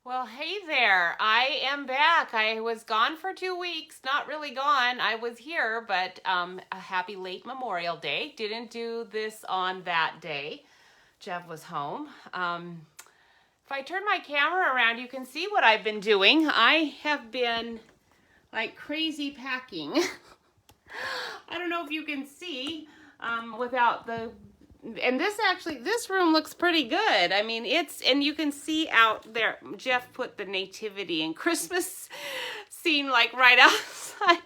Well, hey there. I am back. I was gone for 2 weeks. Not really gone. I was here, but a happy late Memorial Day. Didn't do this on that day. Jeff was home. If I turn my camera around, you can see what I've been doing. I have been like crazy packing. I don't know if you can see without the and this room looks pretty good. I mean, and you can see out there, Jeff put the nativity and Christmas scene like right outside.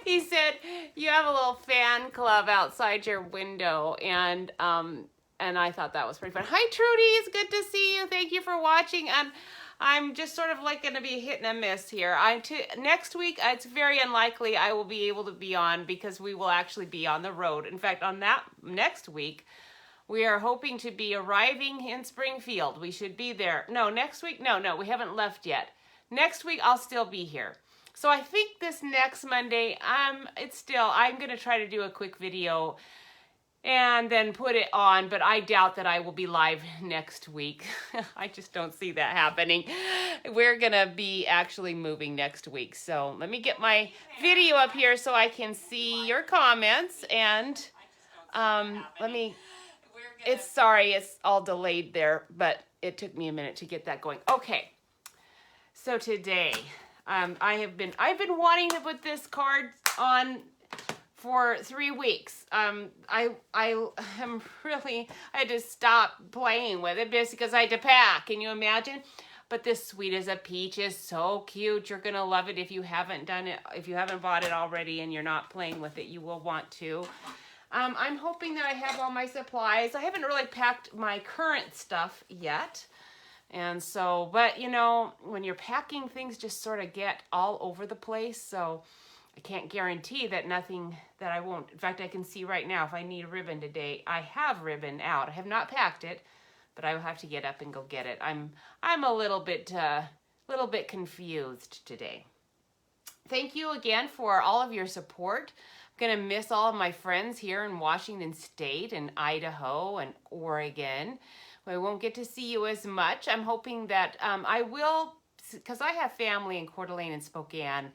He said, you have a little fan club outside your window, and I thought that was pretty fun. Hi Trudy, it's good to see you. Thank you for watching. And I'm just sort of like going to be hit and a miss here. Next week, it's very unlikely I will be able to be on because we will actually be on the road. In fact, on that next week, we are hoping to be arriving in Springfield. We should be there. No, next week, no, we haven't left yet. Next week, I'll still be here. So I think this next Monday, I'm going to try to do a quick video and then put it on, but I doubt that I will be live next week. I just don't see that happening. We're gonna be actually moving next week. So let me get my video up here so I can see your comments, and it's all delayed there, but it took me a minute to get that going. Okay, so today, I've been wanting to put this card on for 3 weeks. I had to stop playing with it just because I had to pack. Can you imagine? But this Sweet as a Peach is so cute. You're gonna love it if you haven't done it. If you haven't bought it already and you're not playing with it, you will want to. I'm hoping that I have all my supplies. I haven't really packed my current stuff yet. And so, but you know, when you're packing, things just sort of get all over the place. So I can't guarantee that I won't. In fact, I can see right now if I need ribbon today, I have ribbon out. I have not packed it, but I will have to get up and go get it. I'm a little bit confused today. Thank you again for all of your support. I'm going to miss all of my friends here in Washington State and Idaho and Oregon. I won't get to see you as much. I'm hoping that I will, because I have family in Coeur d'Alene and Spokane.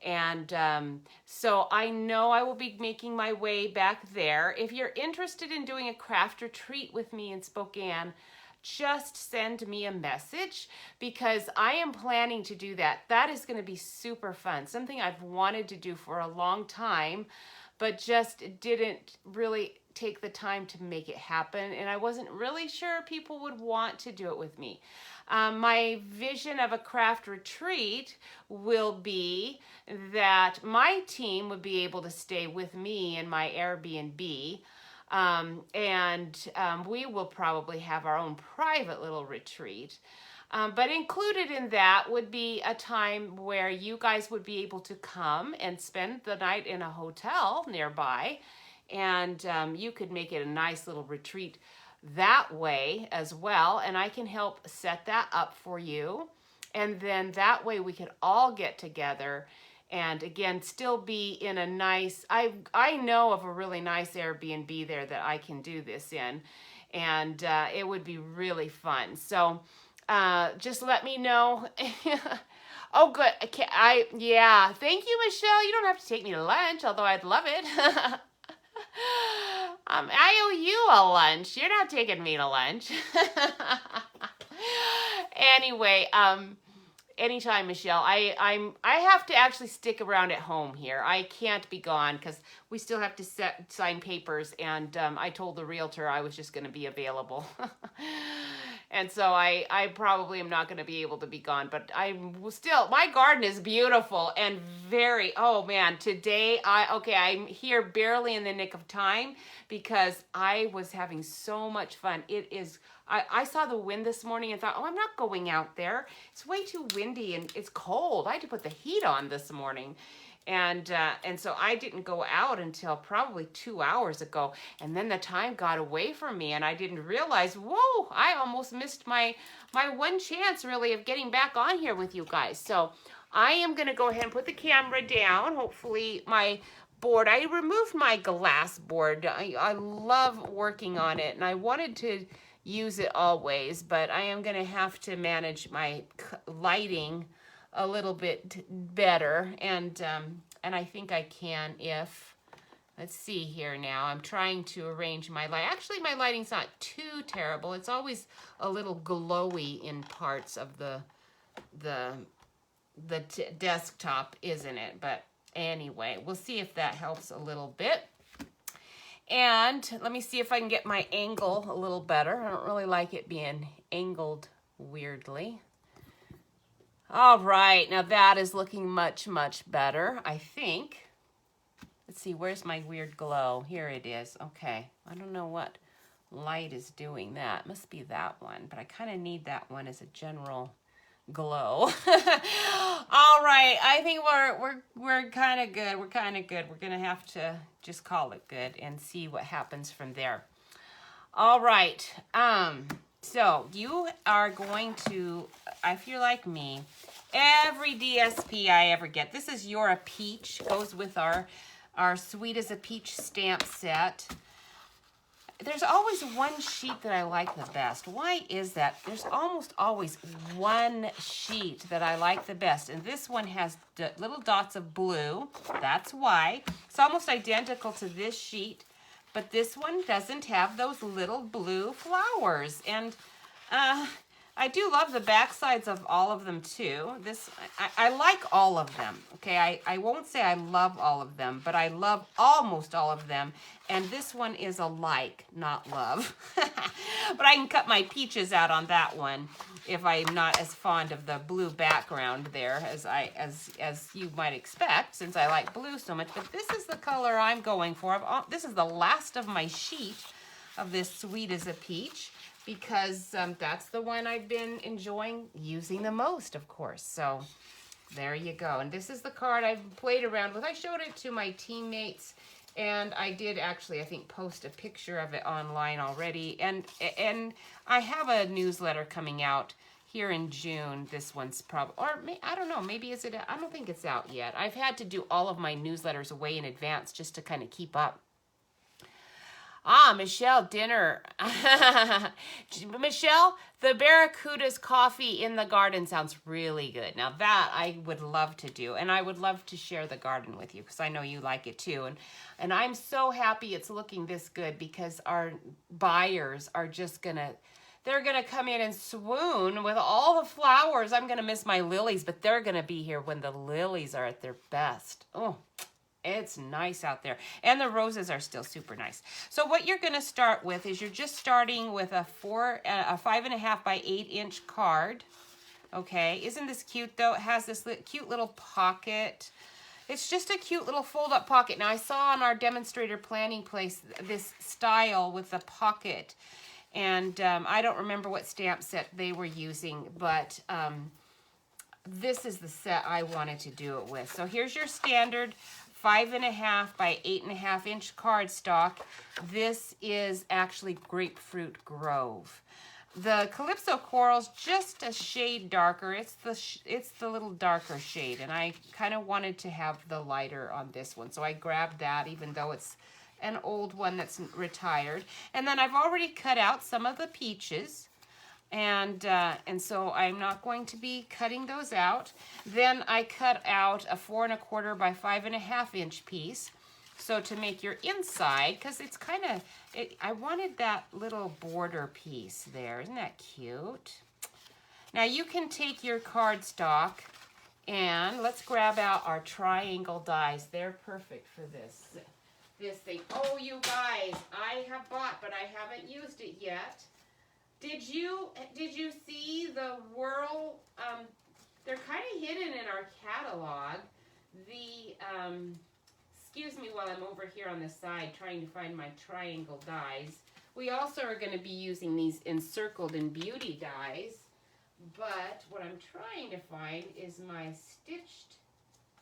And so I know I will be making my way back there. If you're interested in doing a craft retreat with me in Spokane, just send me a message, because I am planning to do that. That is going to be super fun. Something I've wanted to do for a long time, but just didn't really take the time to make it happen. And I wasn't really sure people would want to do it with me. My vision of a craft retreat will be that my team would be able to stay with me in my Airbnb, and we will probably have our own private little retreat. But included in that would be a time where you guys would be able to come and spend the night in a hotel nearby, and you could make it a nice little retreat that way as well, and I can help set that up for you. And then that way we could all get together and again still be in a nice, I know of a really nice Airbnb there that I can do this in, and it would be really fun. So just let me know. Oh good. Yeah, thank you, Michelle. You don't have to take me to lunch, although I'd love it. I owe you a lunch. You're not taking me to lunch. Anyway, anytime, Michelle. I have to actually stick around at home here. I can't be gone because we still have to sign papers, and I told the realtor I was just going to be available. And so I probably am not going to be able to be gone, but my garden is beautiful and oh man, today, I'm here barely in the nick of time because I was having so much fun. I saw the wind this morning and thought, I'm not going out there. It's way too windy and it's cold. I had to put the heat on this morning. And so I didn't go out until probably 2 hours ago. And then the time got away from me and I didn't realize, whoa, I almost missed my one chance really of getting back on here with you guys. So I am going to go ahead and put the camera down. Hopefully my board, I removed my glass board. I love working on it, and I wanted to use it always, but I am going to have to manage my lighting a little bit better, and I think I can if, let's see here now. I'm trying to arrange my light. Actually, my lighting's not too terrible. It's always a little glowy in parts of the desktop, isn't it? But anyway, we'll see if that helps a little bit. And let me see if I can get my angle a little better. I don't really like it being angled weirdly. All right, now that is looking much, much better, I think. Let's see, where's my weird glow? Here it is. Okay, I don't know what light is doing that. Must be that one, but I kind of need that one as a general glow. All right, I think we're kind of good. We're kind of good. We're gonna have to just call it good and see what happens from there. All right. So you are going to, if you're like me, every DSP I ever get, this is You're a Peach, goes with our Sweet as a Peach stamp set. There's always one sheet that I like the best. Why is that? There's almost always one sheet that I like the best, and this one has little dots of blue. That's why. It's almost identical to this sheet, but this one doesn't have those little blue flowers. And I do love the back sides of all of them too. I like all of them, okay? I won't say I love all of them, but I love almost all of them. And this one is a like, not love. But I can cut my peaches out on that one if I'm not as fond of the blue background there as you might expect, since I like blue so much. But this is the color I'm going for. This is the last of my sheet of this Sweet as a Peach, because that's the one I've been enjoying using the most, of course. So there you go. And this is the card I've played around with. I showed it to my teammates, and I did actually, I think, post a picture of it online already. And I have a newsletter coming out here in June. This one's probably, or I don't know, maybe is it, I don't think it's out yet. I've had to do all of my newsletters way in advance just to kind of keep up. Michelle, dinner. Michelle, the Barracuda's coffee in the garden sounds really good. Now that I would love to do, and I would love to share the garden with you because I know you like it too. And I'm so happy it's looking this good because our buyers are just they're gonna come in and swoon with all the flowers. I'm gonna miss my lilies, but they're gonna be here when the lilies are at their best. Oh, it's nice out there. And the roses are still super nice. So what you're going to start with is you're just starting with a 5.5 by 8 inch card. Okay. Isn't this cute though? It has this cute little pocket. It's just a cute little fold up pocket. Now I saw on our demonstrator planning place this style with the pocket. And I don't remember what stamp set they were using, but this is the set I wanted to do it with. So here's your standard 5.5 by 8.5 inch cardstock. This is actually Grapefruit Grove. The Calypso Coral's just a shade darker. It's the little darker shade, and I kind of wanted to have the lighter on this one, so I grabbed that, even though it's an old one that's retired. And then I've already cut out some of the peaches. And so I'm not going to be cutting those out. Then I cut out a 4.25 by 5.5 inch piece. So to make your inside, because it's kind of, I wanted that little border piece there. Isn't that cute? Now you can take your cardstock and let's grab out our triangle dies. They're perfect for this thing. Oh, you guys, I have bought, but I haven't used it yet. Did you see the whirl? They're kind of hidden in our catalog. Excuse me while I'm over here on the side trying to find my triangle dies. We also are going to be using these encircled in beauty dies, but what I'm trying to find is my stitched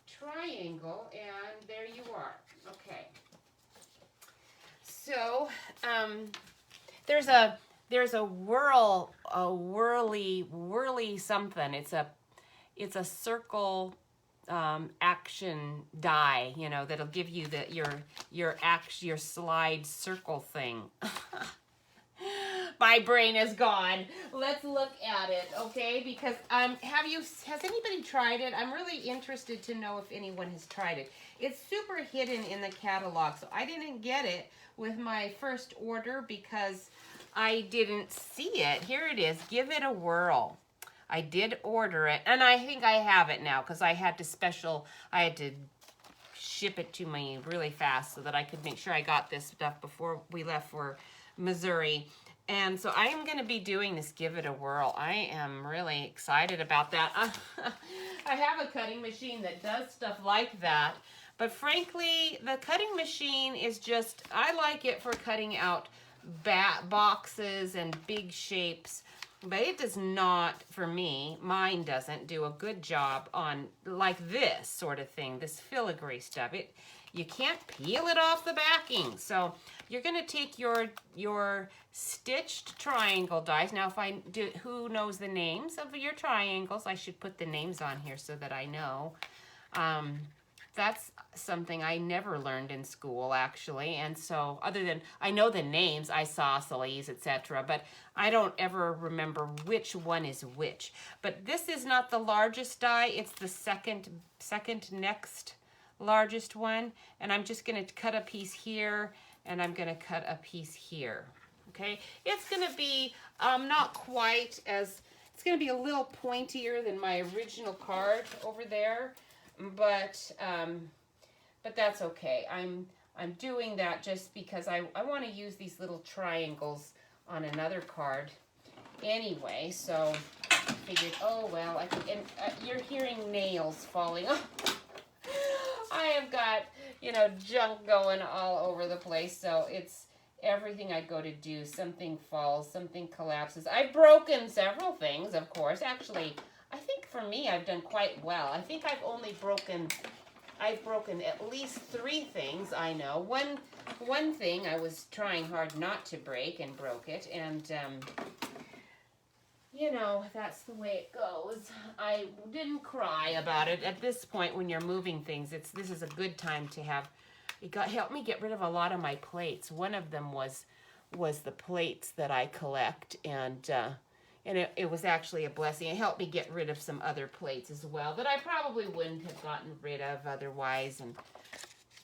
triangle, and there you are. Okay. So there's a whirly something. It's a circle action die, you know, that'll give you your slide circle thing. My brain is gone. Let's look at it, okay? Because has anybody tried it? I'm really interested to know if anyone has tried it. It's super hidden in the catalog, so I didn't get it with my first order because I didn't see it. Here it is. Give It a Whirl. I did order it, and I think I have it now because I had to ship it to me really fast so that I could make sure I got this stuff before we left for Missouri. And so I am going to be doing this Give It a Whirl. I am really excited about that. I have a cutting machine that does stuff like that. But frankly, the cutting machine is just, I like it for cutting out boxes and big shapes. But it does not, for me, mine doesn't do a good job on like this sort of thing, this filigree stuff. You can't peel it off the backing. So you're going to take your stitched triangle dies. Now, who knows the names of your triangles? I should put the names on here so that I know. That's something I never learned in school, actually. And so other than, I know the names, isosceles, etc., but I don't ever remember which one is which. But this is not the largest die. It's the second next largest one. And I'm just going to cut a piece here, and I'm going to cut a piece here. Okay? It's going to be not quite as, it's going to be a little pointier than my original card over there. But that's okay. I'm doing that just because I want to use these little triangles on another card anyway. So I figured, oh well, you're hearing nails falling. I have got, junk going all over the place. So it's everything I go to do. Something falls, something collapses. I've broken several things, of course. Actually, I think for me, I've done quite well. I think I've broken at least 3 things, I know. One thing I was trying hard not to break and broke it. And, that's the way it goes. I didn't cry about it. At this point, when you're moving things, this is a good time to have, helped me get rid of a lot of my plates. One of them was the plates that I collect, and it was actually a blessing. It helped me get rid of some other plates as well that I probably wouldn't have gotten rid of otherwise. And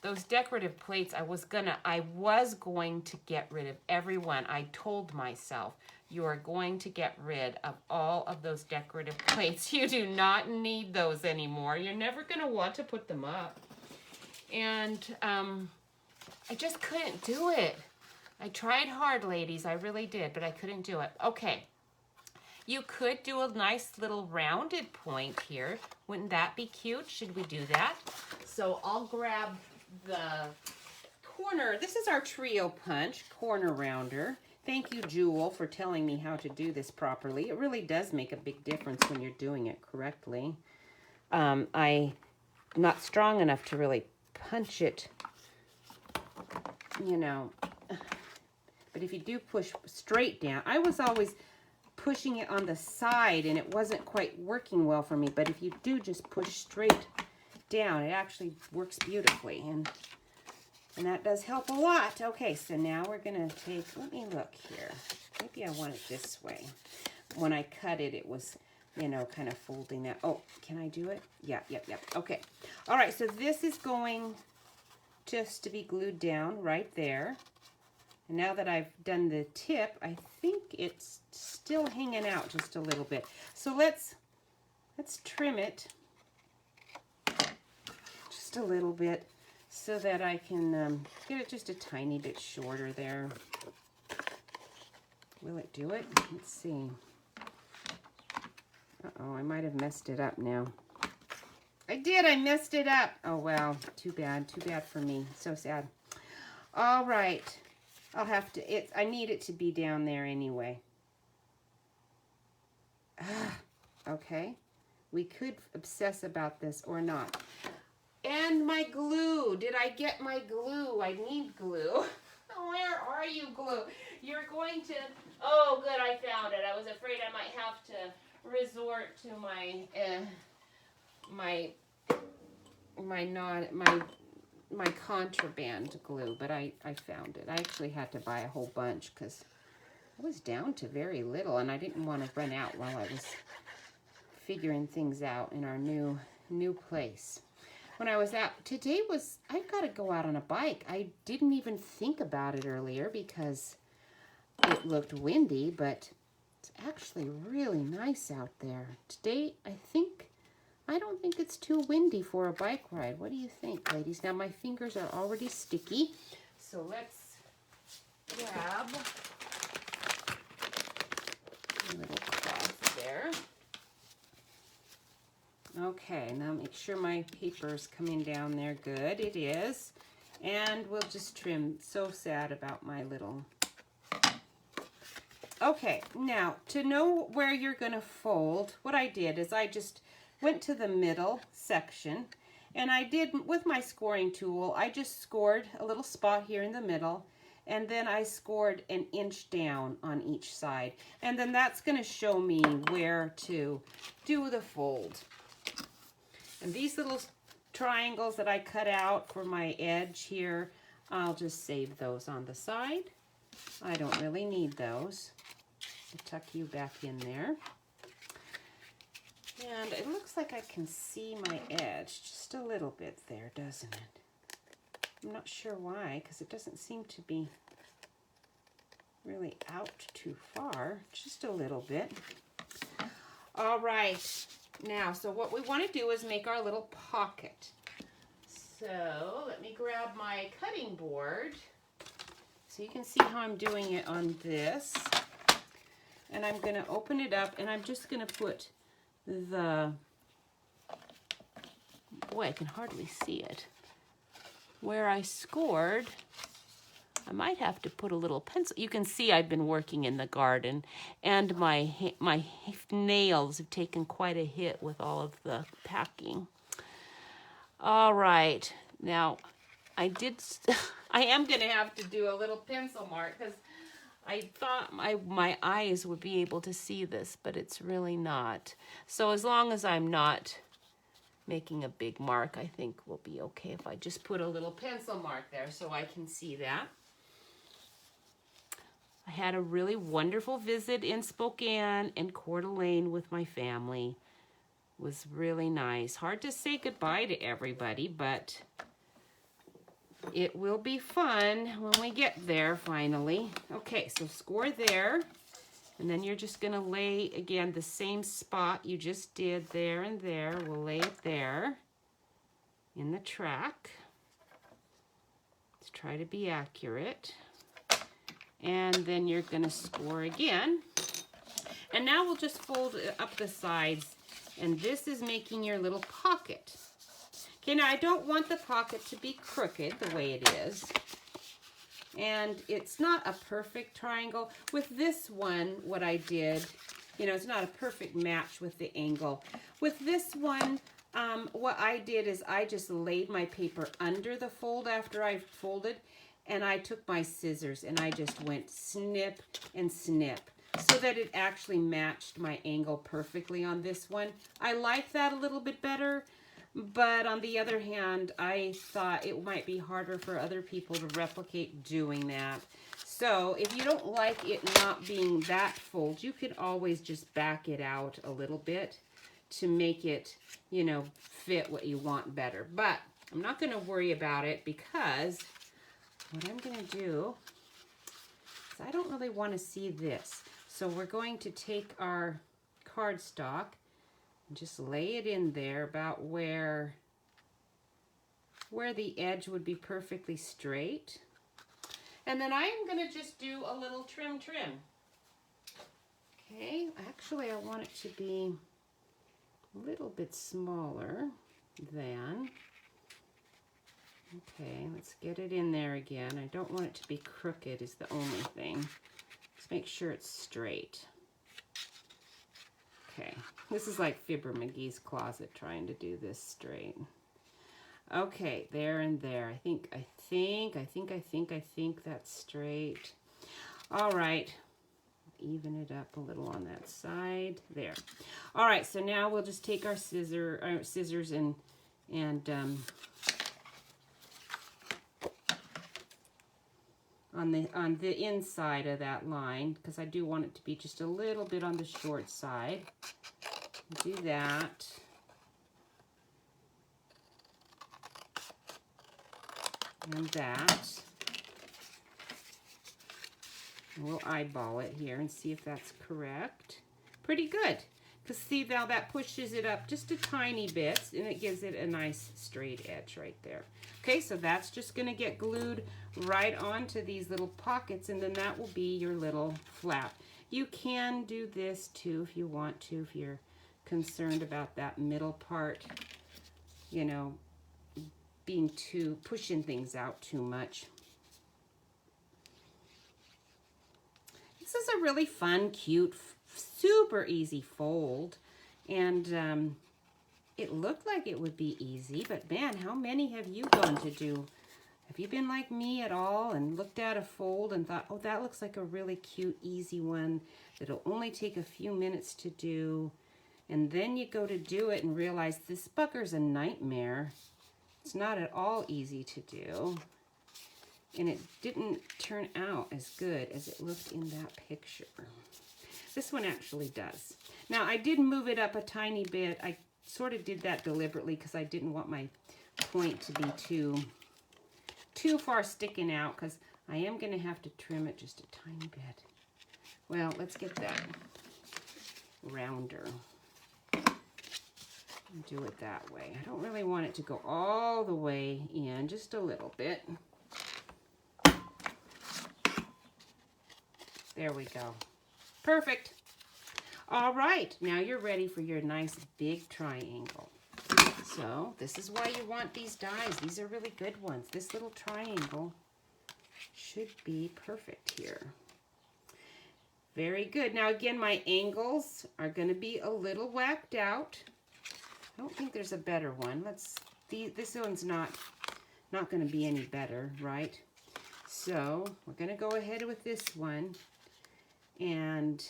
those decorative plates, I was going to get rid of every one. I told myself, you are going to get rid of all of those decorative plates. You do not need those anymore. You're never going to want to put them up. And I just couldn't do it. I tried hard, ladies. I really did, but I couldn't do it. Okay. You could do a nice little rounded point here. Wouldn't that be cute? Should we do that? So I'll grab the corner. This is our trio punch corner rounder. Thank you, Jewel, for telling me how to do this properly. It really does make a big difference when you're doing it correctly. I'm not strong enough to really punch it, But if you do push straight down, I was always pushing it on the side and it wasn't quite working well for me, but if you do just push straight down, it actually works beautifully, and that does help a lot. Okay, so now we're gonna take, let me look here, maybe I want it this way. When I cut it, it was kind of folding that. Oh, can I do it? Yeah, yep. Okay, all right, so this is going just to be glued down right there. And now that I've done the tip, I think it's still hanging out just a little bit. So let's trim it just a little bit so that I can get it just a tiny bit shorter there. Will it do it? Let's see. Uh-oh, I might have messed it up now. I messed it up. Oh, well, too bad for me. So sad. All right. I'll have to, I need it to be down there anyway. Okay. We could obsess about this or not. And my glue. Did I get my glue? I need glue. Where are you, glue? You're going to, oh, good, I found it. I was afraid I might have to resort to my contraband glue, but I found it. I actually had to buy a whole bunch because I was down to very little, and I didn't want to run out while I was figuring things out in our new place. When I was out, today was, I've got to go out on a bike. I didn't even think about it earlier because it looked windy, but it's actually really nice out there. Today, I don't think it's too windy for a bike ride. What do you think, ladies? Now, my fingers are already sticky, so let's grab a little cloth there. Okay, now make sure my paper is coming down there good. It is. And we'll just trim. So sad about my little... Okay, now to know where you're going to fold, what I did is I just went to the middle section, and I did, with my scoring tool, I just scored a little spot here in the middle, and then I scored an inch down on each side. And then that's going to show me where to do the fold. And these little triangles that I cut out for my edge here, I'll just save those on the side. I don't really need those. I'll tuck you back in there. And it looks like I can see my edge just a little bit there, doesn't it? I'm not sure why, because it doesn't seem to be really out too far, just a little bit. All right. Now, so what we want to do is make our little pocket. So let me grab my cutting board so you can see how I'm doing it on this. And I'm going to open it up, and I'm just going to put the, boy, I can hardly see it, where I scored. I might have to put a little pencil. You can see I've been working in the garden, and my nails have taken quite a hit with all of the packing. All right, now I am going to have to do a little pencil mark because I thought my eyes would be able to see this, but it's really not. So as long as I'm not making a big mark, I think we'll be okay if I just put a little pencil mark there so I can see that. I had a really wonderful visit in Spokane and Coeur d'Alene with my family. It was really nice. Hard to say goodbye to everybody, but it will be fun when we get there finally. Okay, so score there. And then you're just going to lay, again, the same spot you just did there and there. We'll lay it there in the track. Let's try to be accurate. And then you're going to score again. And now we'll just fold up the sides. And this is making your little pocket. Okay, now I don't want the pocket to be crooked the way it is. And it's not a perfect triangle. With this one, what I did, you know, it's not a perfect match with the angle. With this one, what I did is I just laid my paper under the fold after I folded, and I took my scissors and I just went snip and snip so that it actually matched my angle perfectly on this one. I like that a little bit better, but on the other hand, I thought it might be harder for other people to replicate doing that. So if you don't like it not being that fold, you could always just back it out a little bit to make it, you know, fit what you want better. But I'm not going to worry about it because what I'm going to do is I don't really want to see this. So we're going to take our cardstock and just lay it in there about where the edge would be perfectly straight. And then I'm going to just do a little trim. Okay, actually I want it to be a little bit smaller than... Okay, let's get it in there again. I don't want it to be crooked is the only thing. Just make sure it's straight. Okay, this is like Fibber McGee's closet trying to do this straight. Okay, there and there. I think that's straight. All right, even it up a little on that side. There. All right, so now we'll just take our scissors and on the inside of that line, because I do want it to be just a little bit on the short side. Do that. And that. And we'll eyeball it here and see if that's correct. Pretty good. Because see, now that pushes it up just a tiny bit, and it gives it a nice straight edge right there. Okay, so that's just going to get glued right onto these little pockets, and then that will be your little flap. You can do this too if you want to, if you're concerned about that middle part, you know, pushing things out too much. This is a really fun, cute, super easy fold, and it looked like it would be easy, but man, how many have you gone to do? Have you been like me at all and looked at a fold and thought, oh, that looks like a really cute, easy one that'll only take a few minutes to do, and then you go to do it and realize this bugger's a nightmare. It's not at all easy to do, and it didn't turn out as good as it looked in that picture. This one actually does. Now, I did move it up a tiny bit. I sort of did that deliberately because I didn't want my point to be too far sticking out, because I am going to have to trim it just a tiny bit. Well, let's get that rounder. Do it that way. I don't really want it to go all the way in, just a little bit. There we go. Perfect. All right, now you're ready for your nice big triangle. So this is why you want these dies. These are really good ones. This little triangle should be perfect here. Very good. Now again, my angles are going to be a little whacked out. I don't think there's a better one. This one's not going to be any better, right? So we're going to go ahead with this one and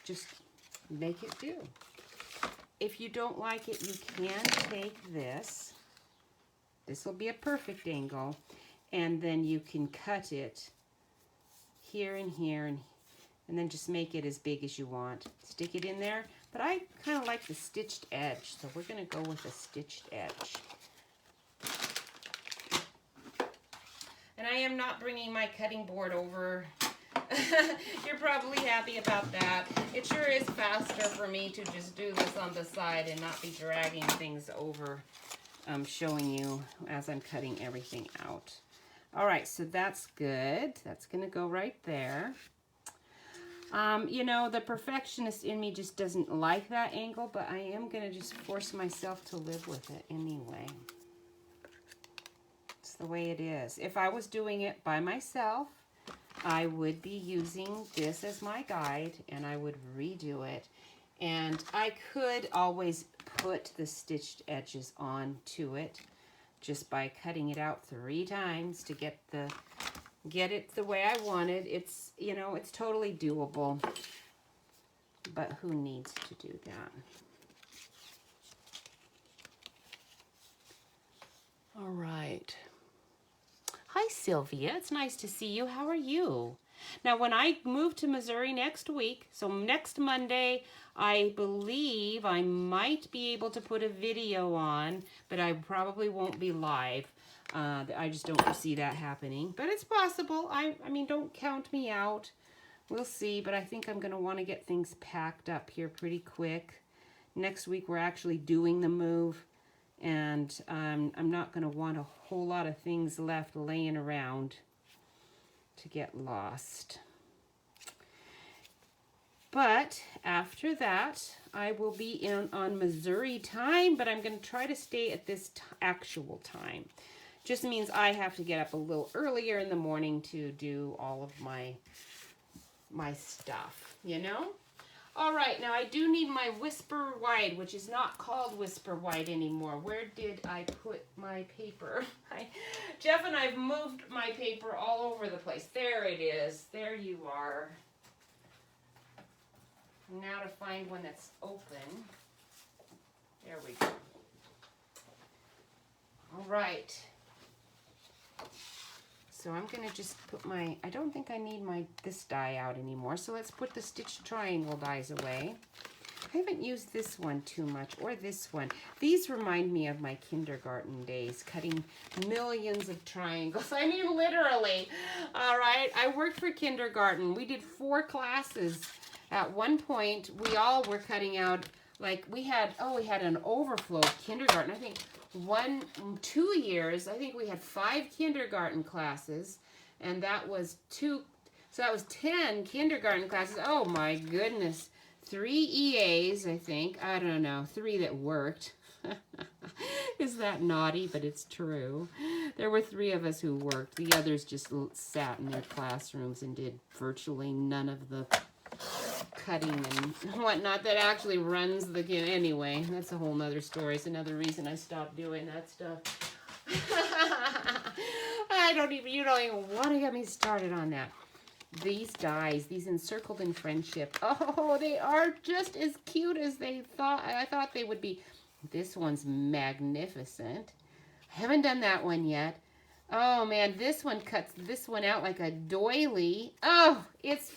just make it do. If you don't like it, you can take this. This will be a perfect angle, and then you can cut it here and here, and then just make it as big as you want. Stick it in there, but I kind of like the stitched edge, so we're going to go with a stitched edge. And I am not bringing my cutting board over. You're probably happy about that. It sure is faster for me to just do this on the side and not be dragging things over, showing you as I'm cutting everything out. All right, so that's good. That's going to go right there. You know, the perfectionist in me just doesn't like that angle, but I am going to just force myself to live with it anyway. It's the way it is. If I was doing it by myself, I would be using this as my guide, and I would redo it. And I could always put the stitched edges onto it just by cutting it out 3 times to get it the way I wanted. It's, you know, it's totally doable, but who needs to do that? All right. Hi, Sylvia. It's nice to see you. How are you? Now, when I move to Missouri next week, so next Monday, I believe I might be able to put a video on, but I probably won't be live. I just don't foresee that happening, but it's possible. I mean, don't count me out. We'll see, but I think I'm going to want to get things packed up here pretty quick. Next week, we're actually doing the move, and I'm not going to want a whole lot of things left laying around to get lost. But after that, I will be on Missouri time, but I'm going to try to stay at this actual time. Just means I have to get up a little earlier in the morning to do all of my stuff, you know? All right, now I do need my Whisper White, which is not called Whisper White anymore. Where did I put my paper? Jeff and I've moved my paper all over the place. There it is. There you are. Now to find one that's open. There we go. All right. so I'm gonna just put my, I don't think I need this die out anymore, so let's put the stitched triangle dies away. I haven't used this one too much, or this one. These remind me of my kindergarten days, cutting millions of triangles. I mean, literally. All right, I worked for kindergarten. We did 4 classes. At one point, we all were cutting out, like we had an overflow of kindergarten. I think 2 years, I think we had 5 kindergarten classes, and that was 10 kindergarten classes. Oh my goodness. 3 EAs, I think. I don't know. 3 that worked. Is that naughty? But it's true. There were 3 of us who worked. The others just sat in their classrooms and did virtually none of the cutting and whatnot that actually runs the game. Anyway, that's a whole nother story. It's another reason I stopped doing that stuff. You don't even want to get me started on that. These dies, these encircled in friendship. Oh, they are just as cute as I thought they would be. This one's magnificent. I haven't done that one yet. Oh man, this one cuts this one out like a doily. Oh, it's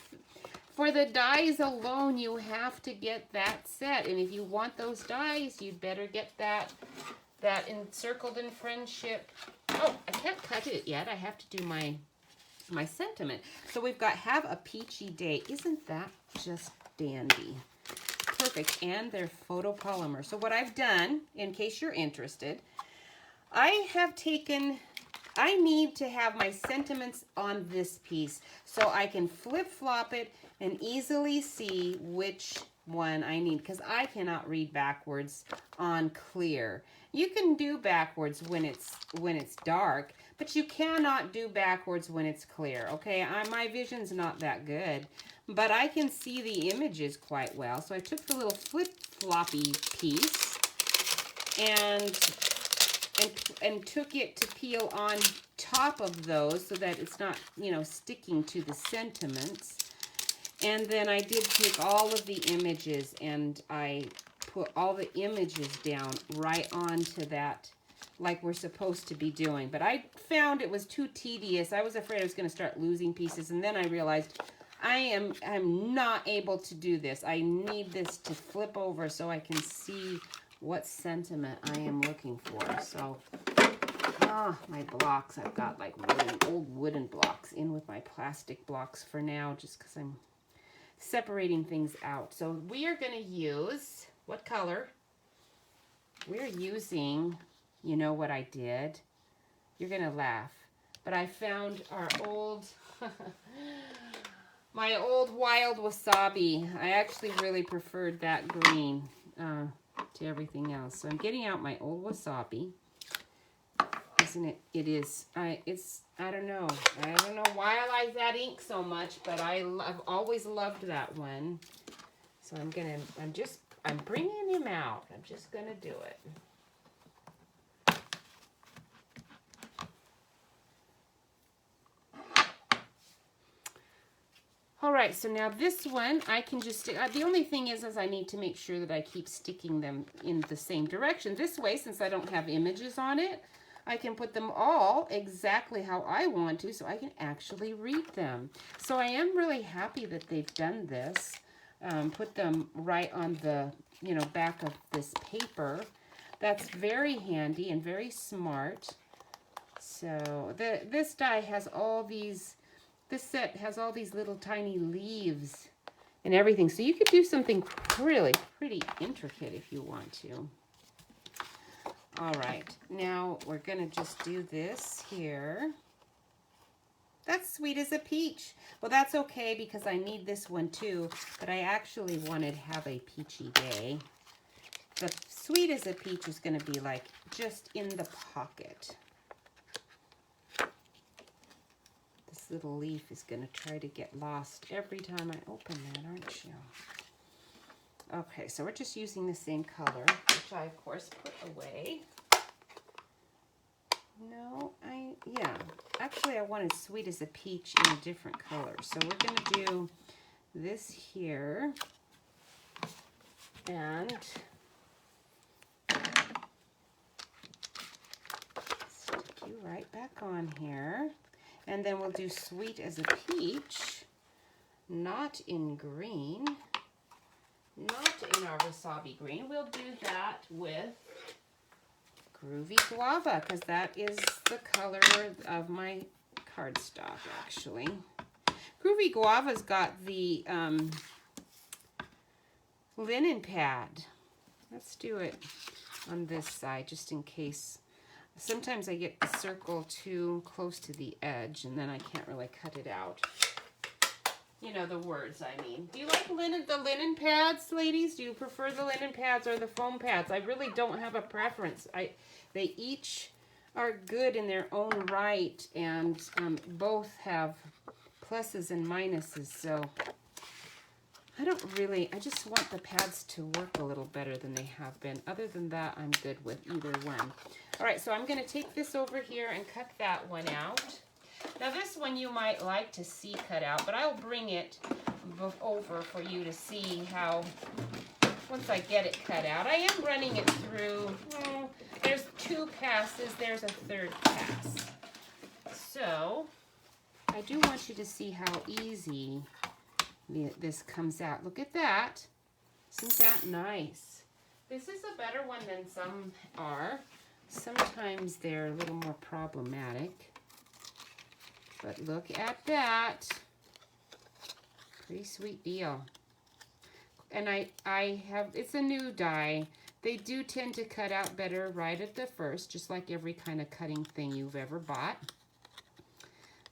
for the dies alone, you have to get that set. And if you want those dies, you'd better get that encircled in friendship. Oh, I can't cut it yet. I have to do my sentiment. So we've got have a peachy day. Isn't that just dandy? Perfect. And they're photopolymer. So what I've done, in case you're interested, I need to have my sentiments on this piece so I can flip-flop it and easily see which one I need, because I cannot read backwards on clear. You can do backwards when it's dark, but you cannot do backwards when it's clear, okay? My vision's not that good, but I can see the images quite well. So I took the little flip-floppy piece and took it to peel on top of those so that it's not, sticking to the sentiments. And then I did take all of the images and I put all the images down right onto that, like we're supposed to be doing. But I found it was too tedious. I was afraid I was going to start losing pieces, and then I realized I'm not able to do this. I need this to flip over so I can see what sentiment I am looking for. So, my blocks. I've got like old wooden blocks in with my plastic blocks for now, just because I'm separating things out. So we are going to use, what color? We're using, you know what I did? You're going to laugh. But I found our old, my old wild wasabi. I actually really preferred that green to everything else. So I'm getting out my old wasabi. Isn't it? It is. I don't know. I don't know why I like that ink so much, but I've always loved that one. So I'm bringing him out. I'm just gonna do it. All right, so now this one, I can just stick. The only thing is I need to make sure that I keep sticking them in the same direction. This way, since I don't have images on it, I can put them all exactly how I want to, so I can actually read them. So I am really happy that they've done this. Put them right on the, back of this paper. That's very handy and very smart. So this die has all these. This set has all these little tiny leaves and everything. So you could do something really pretty intricate if you want to. All right, now we're going to just do this here. That's sweet as a peach. Well, that's okay because I need this one too, but I actually wanted to have a peachy day. The sweet as a peach is going to be like just in the pocket. This little leaf is going to try to get lost every time I open that, aren't you? Okay, so we're just using the same color, which I, of course, put away. No, actually I wanted sweet as a peach in a different color. So we're going to do this here. And stick you right back on here. And then we'll do Sweet as a Peach, not in green, not in our wasabi green. We'll do that with Groovy Guava, because that is the color of my cardstock, actually. Groovy Guava's got the linen pad. Let's do it on this side, just in case. Sometimes I get the circle too close to the edge, and then I can't really cut it out. You know, the words, I mean. Do you like the linen pads, ladies? Do you prefer the linen pads or the foam pads? I really don't have a preference. They each are good in their own right, and both have pluses and minuses, so I just want the pads to work a little better than they have been. Other than that, I'm good with either one. All right, so I'm going to take this over here and cut that one out. Now this one you might like to see cut out, but I'll bring it over for you to see how, once I get it cut out. I am running it through, well, there's 2 passes, there's a 3rd pass. So, I do want you to see how easy this comes out. Look at that. Isn't that nice? This is a better one than some are. Sometimes they're a little more problematic. But look at that. Pretty sweet deal. And I have, it's a new die. They do tend to cut out better right at the first, just like every kind of cutting thing you've ever bought.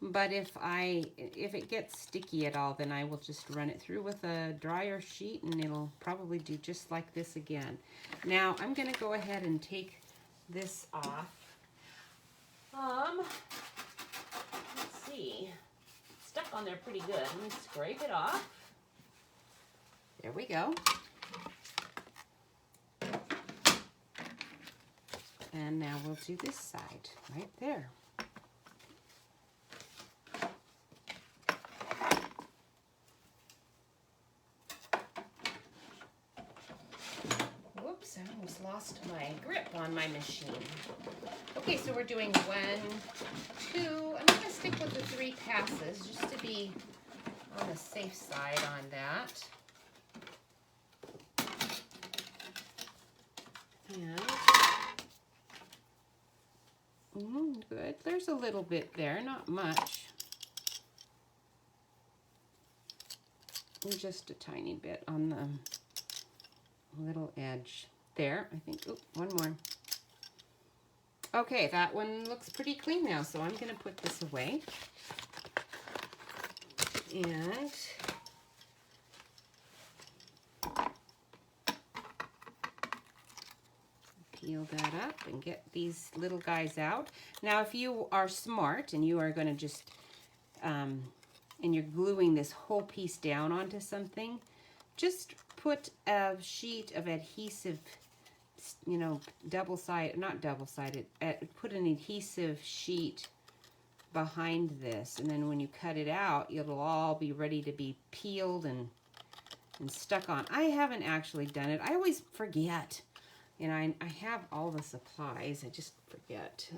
But if it gets sticky at all, then I will just run it through with a dryer sheet, and it'll probably do just like this again. Now, I'm going to go ahead and take this off. Let's see. It's stuck on there pretty good. Let me scrape it off. There we go. And now we'll do this side right there. Whoops, I almost lost my grip on my machine. Okay, so we're doing 1, 2. I'm going to stick with the 3 passes just to be on the safe side on that. And good. There's a little bit there, not much. Just a tiny bit on the little edge there. I think, oh, one more. Okay, that one looks pretty clean now, so I'm going to put this away. And peel that up and get these little guys out. Now, if you are smart and you are going to just, and you're gluing this whole piece down onto something, just put a sheet of adhesive, you know, not double-sided, put an adhesive sheet behind this, and then when you cut it out, it'll all be ready to be peeled and stuck on. I haven't actually done it. I always forget. You know, I have all the supplies. I just forget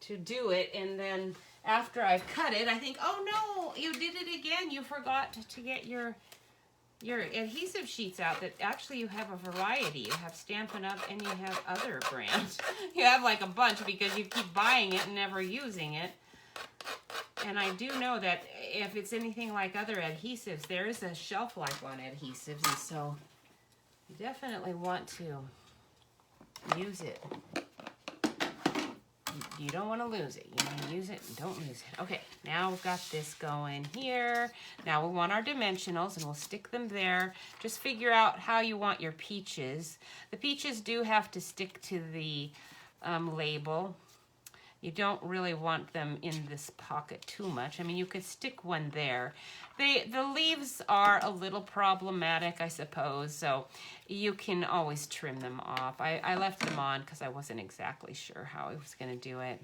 to do it, and then after I've cut it, I think, oh no, you did it again. You forgot to get your adhesive sheets out. That actually you have a variety. You have Stampin' Up and you have other brands. You have like a bunch because you keep buying it and never using it. And I do know that if it's anything like other adhesives, there is a shelf life on adhesives, and so you definitely want to use it. You don't want to lose it. You want to use it and don't lose it. Okay, now we've got this going here. Now we want our dimensionals, and we'll stick them there. Just figure out how you want your peaches. The peaches do have to stick to the label. You don't really want them in this pocket too much. I mean, you could stick one there. The leaves are a little problematic, I suppose, so you can always trim them off. I left them on because I wasn't exactly sure how I was going to do it.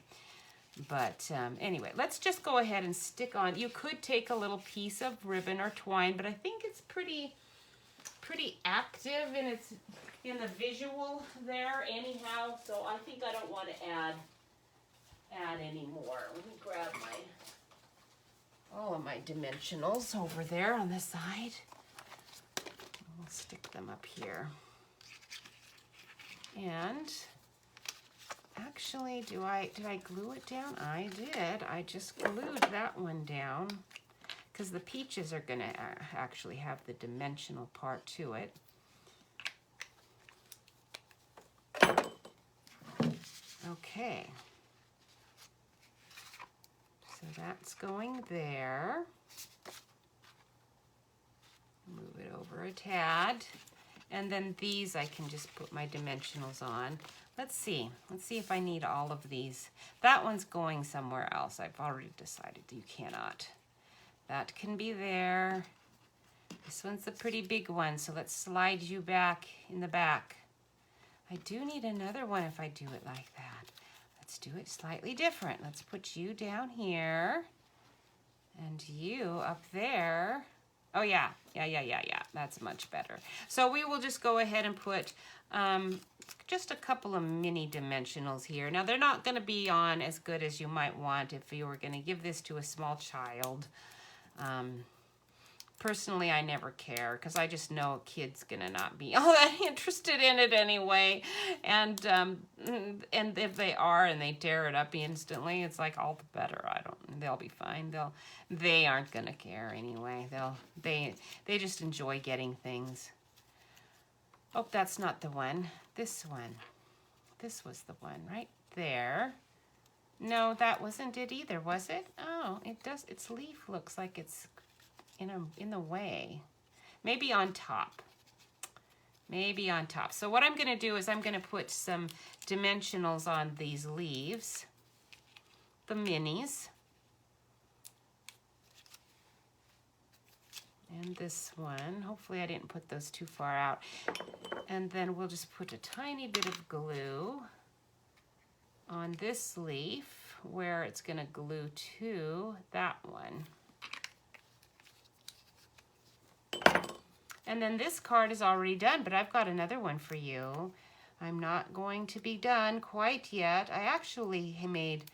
But anyway, let's just go ahead and stick on. You could take a little piece of ribbon or twine, but I think it's pretty active in the visual there anyhow, so I think I don't want to add add any more. Let me grab all of my dimensionals over there on the side. I'll stick them up here. And actually, did I glue it down? I did. I just glued that one down because the peaches are going to actually have the dimensional part to it. Okay. So that's going there. Move it over a tad. And then these I can just put my dimensionals on. Let's see if I need all of these. That one's going somewhere else. I've already decided you cannot. That can be there. This one's a pretty big one, so let's slide you back in the back. I do need another one if I do it like that. Let's do it slightly different. Let's put you down here and you up there. Oh yeah. That's much better. So we will just go ahead and put just a couple of mini dimensionals here. Now they're not going to be on as good as you might want if you were going to give this to a small child. Personally, I never care because I just know a kid's gonna not be all that interested in it anyway. And if they are and they tear it up instantly, it's like all the better. They'll be fine. They aren't gonna care anyway. They just enjoy getting things. Oh, that's not the one. This one. This was the one right there. No, that wasn't it either, was it? Oh, it does. Its leaf looks like it's in the way. Maybe on top. Maybe on top. So what I'm going to do is I'm going to put some dimensionals on these leaves, the minis. And this one. Hopefully I didn't put those too far out. And then we'll just put a tiny bit of glue on this leaf where it's going to glue to that one. And then this card is already done, but I've got another one for you. I'm not going to be done quite yet. I actually made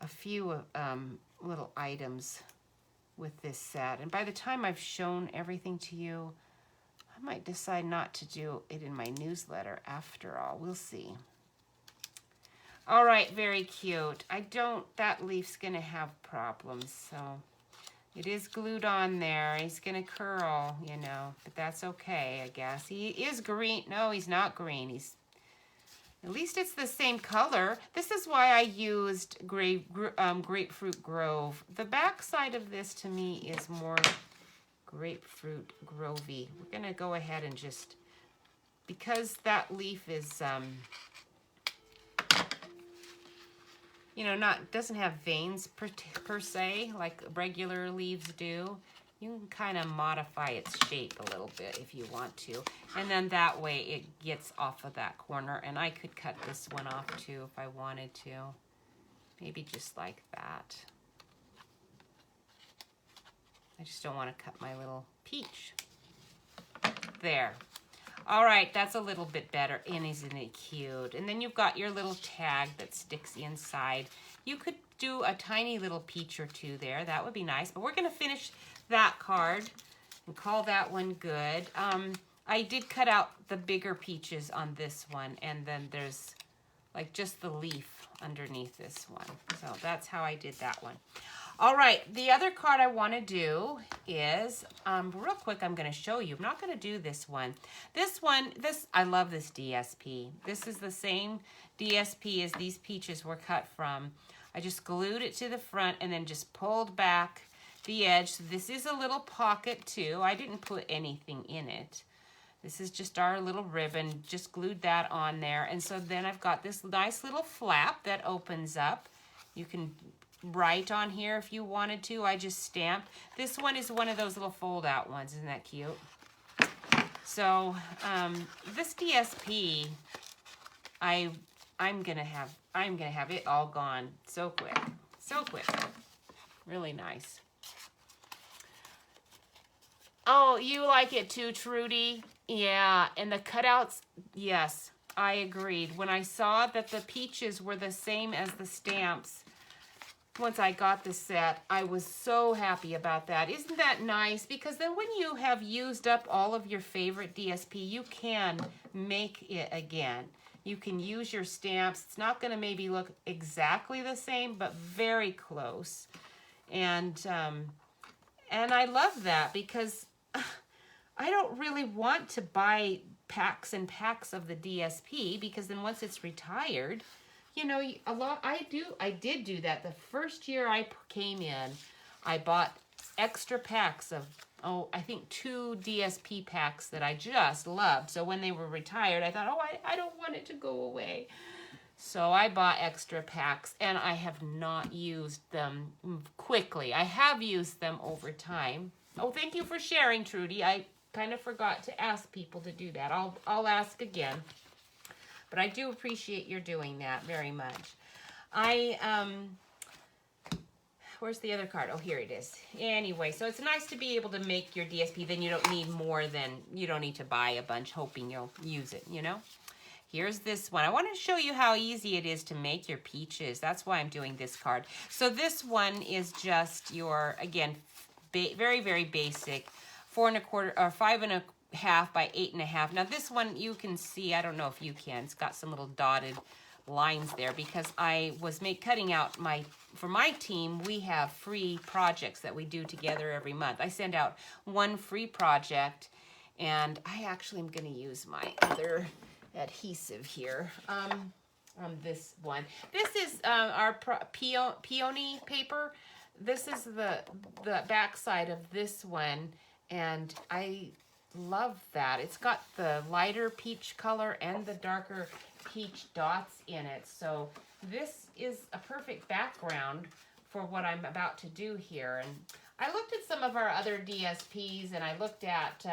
a few little items with this set. And by the time I've shown everything to you, I might decide not to do it in my newsletter after all. We'll see. All right, very cute. That leaf's gonna have problems, so it is glued on there. He's gonna curl, you know, but that's okay, I guess. He is green. No, he's not green. At least it's the same color. This is why I used Grapefruit Grove. The back side of this to me is more Grapefruit Grovey. We're gonna go ahead and just, because that leaf is, you know, doesn't have veins per se, like regular leaves do. You can kind of modify its shape a little bit if you want to. And then that way it gets off of that corner. And I could cut this one off too if I wanted to. Maybe just like that. I just don't want to cut my little peach. There. All right, that's a little bit better, and isn't it cute? And then you've got your little tag that sticks inside. You could do a tiny little peach or two there. That would be nice, but we're gonna finish that card and call that one good. I did cut out the bigger peaches on this one, and then there's like just the leaf underneath this one. So that's how I did that one. All right, the other card I want to do is, real quick, I'm going to show you. I'm not going to do this one. I love this DSP. This is the same DSP as these peaches were cut from. I just glued it to the front and then just pulled back the edge. So this is a little pocket too. I didn't put anything in it. This is just our little ribbon, just glued that on there. And so then I've got this nice little flap that opens up. You can write on here if you wanted to. I just stamped. This one is one of those little fold out ones. Isn't that cute? So this DSP, I'm gonna have it all gone so quick. So quick. Really nice. Oh, you like it too, Trudy? Yeah, and the cutouts, yes, I agreed. When I saw that the peaches were the same as the stamps, once I got the set, I was so happy about that. Isn't that nice? Because then when you have used up all of your favorite DSP, you can make it again. You can use your stamps. It's not going to maybe look exactly the same, but very close. And I love that because I don't really want to buy packs and packs of the DSP, because then once it's retired, you know, I did do that. The first year I came in, I bought extra packs of, I think 2 DSP packs that I just loved. So when they were retired, I thought, I don't want it to go away. So I bought extra packs, and I have not used them quickly. I have used them over time. Oh, thank you for sharing, Trudy. I kind of forgot to ask people to do that. I'll ask again. But I do appreciate your doing that very much. Where's the other card? Oh, here it is. Anyway, so it's nice to be able to make your DSP. Then you don't need more than, you don't need to buy a bunch hoping you'll use it, you know? Here's this one. I want to show you how easy it is to make your peaches. That's why I'm doing this card. So this one is just your, again, very, very basic 4 1/4 or 5 1/2 by 8 1/2. Now this one you can see, I don't know if you can, it's got some little dotted lines there because I was cutting out for my team, we have free projects that we do together every month. I send out one free project, and I actually am going to use my other adhesive here on this one. This is our peony paper. This is the back side of this one, and I love that. It's got the lighter peach color and the darker peach dots in it. So this is a perfect background for what I'm about to do here. And I looked at some of our other DSPs, and I looked at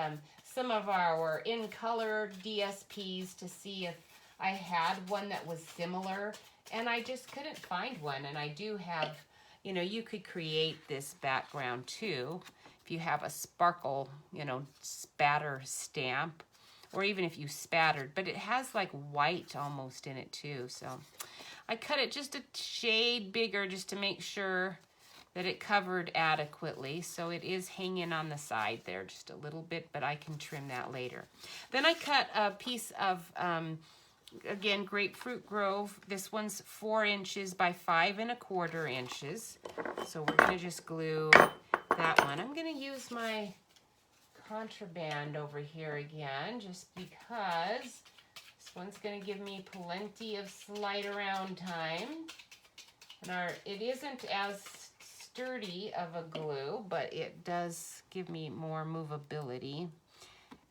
some of our in color DSPs to see if I had one that was similar, and I just couldn't find one. And I do have, you know, you could create this background too if you have a sparkle, you know, spatter stamp, or even if you spattered, but it has like white almost in it too. So I cut it just a shade bigger just to make sure that it covered adequately. So it is hanging on the side there just a little bit, but I can trim that later. Then I cut a piece of, again, Grapefruit Grove. This one's 4 inches by 5 1/4 inches. So we're gonna just glue that one. I'm gonna use my contraband over here again, just because this one's gonna give me plenty of slide around time. And it isn't as sturdy of a glue, but it does give me more movability.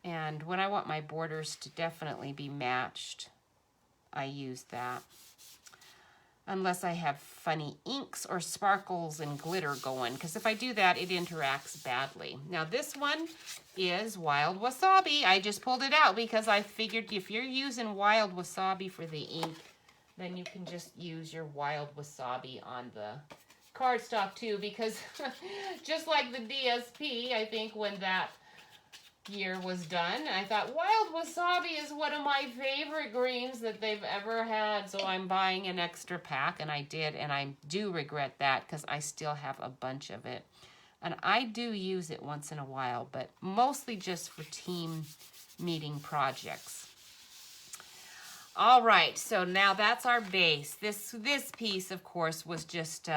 And when I want my borders to definitely be matched, I use that. Unless I have funny inks or sparkles and glitter going, because if I do that, it interacts badly. Now this one is Wild Wasabi. I just pulled it out because I figured if you're using Wild Wasabi for the ink, then you can just use your Wild Wasabi on the cardstock too, because just like the DSP, I think when that year was done, I thought Wild Wasabi is one of my favorite greens that they've ever had, so I'm buying an extra pack, and I did, and I do regret that because I still have a bunch of it. And I do use it once in a while, but mostly just for team meeting projects. All right, so now that's our base. This piece, of course, was just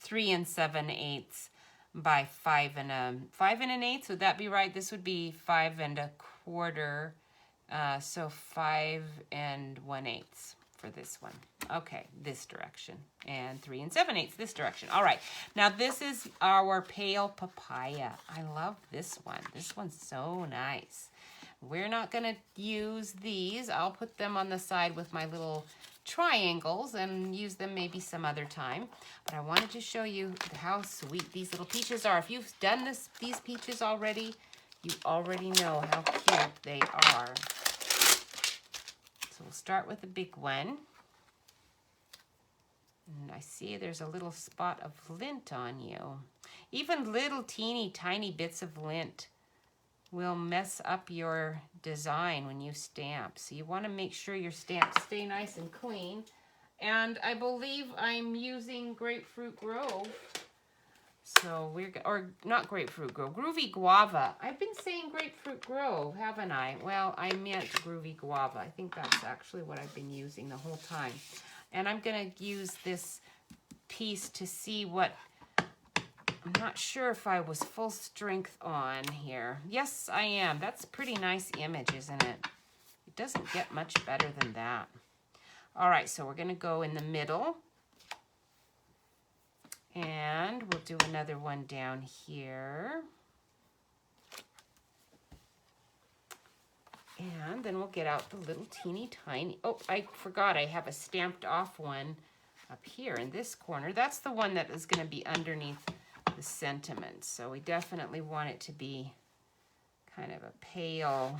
3 7/8 by 5 1/8. Would that be right? This would be 5 1/4. So 5 1/8 for this one. Okay, this direction, and 3 7/8 this direction. All right, now this is our Pale Papaya. I love this one. This one's so nice. We're not going to use these. I'll put them on the side with my little triangles and use them maybe some other time. But I wanted to show you how sweet these little peaches are. If you've done these peaches already, you already know how cute they are. So we'll start with the big one. And I see there's a little spot of lint on you. Even little teeny tiny bits of lint will mess up your design when you stamp. So you want to make sure your stamps stay nice and clean. And I believe I'm using Grapefruit Grove. So or not Grapefruit Grove, Groovy Guava. I've been saying Grapefruit Grove, haven't I? Well, I meant Groovy Guava. I think that's actually what I've been using the whole time. And I'm gonna use this piece to see what, I'm not sure if I was full strength on here. Yes, I am. That's a pretty nice image, isn't it? It doesn't get much better than that. All right, so we're gonna go in the middle. And we'll do another one down here. And then we'll get out the little teeny tiny, oh, I forgot I have a stamped off one up here in this corner. That's the one that is going to be underneath the sentiment. So we definitely want it to be kind of a pale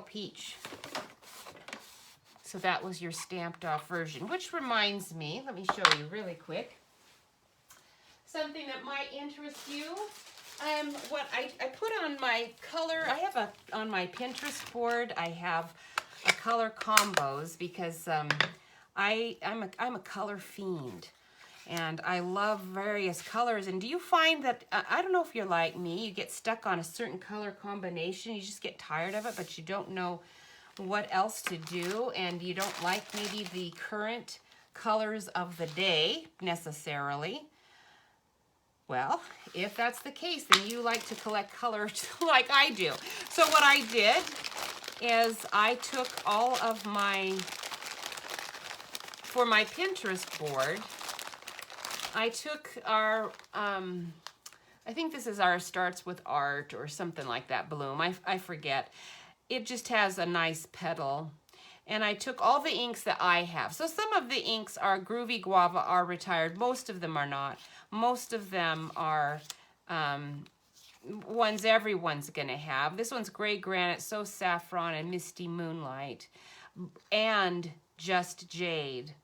peach. So that was your stamped off version, which reminds me, let me show you really quick, something that might interest you. What I put on my color, I have on my Pinterest board, I have a color combos because I'm a color fiend. And I love various colors. And do you find that, I don't know if you're like me, you get stuck on a certain color combination, you just get tired of it, but you don't know what else to do, and you don't like maybe the current colors of the day necessarily. Well, if that's the case, then you like to collect colors like I do. So what I did is I took all of for my Pinterest board, I took our, I think this is our Starts With Art or something like that bloom. I forget. It just has a nice petal. And I took all the inks that I have. So some of the inks are Groovy Guava, are retired. Most of them are not. Most of them are ones everyone's going to have. This one's Gray Granite, So Saffron, and Misty Moonlight, and Just Jade.